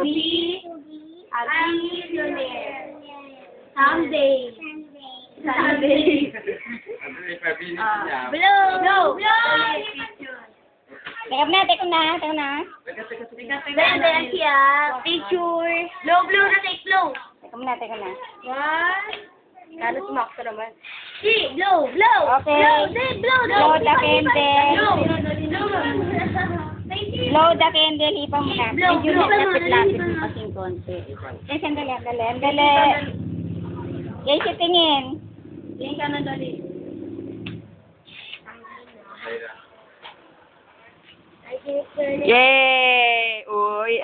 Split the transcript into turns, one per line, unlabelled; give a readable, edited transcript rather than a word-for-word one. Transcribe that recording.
be a billionaire. Someday. Someday. Blow.
Teka na.
Then siya. Picture. Blow na take blow.
Teka na.
One. Lalo sumakto naman. Si, blow.
Okay.
Blow.
Blow the candle.
Blow.
Blow the candle. Hipa mo na.
Blow.
Medyo lapit kasing konti. Eh, sandali. Yan siya tingin.
Yan ka na dali.
Yay! Uy,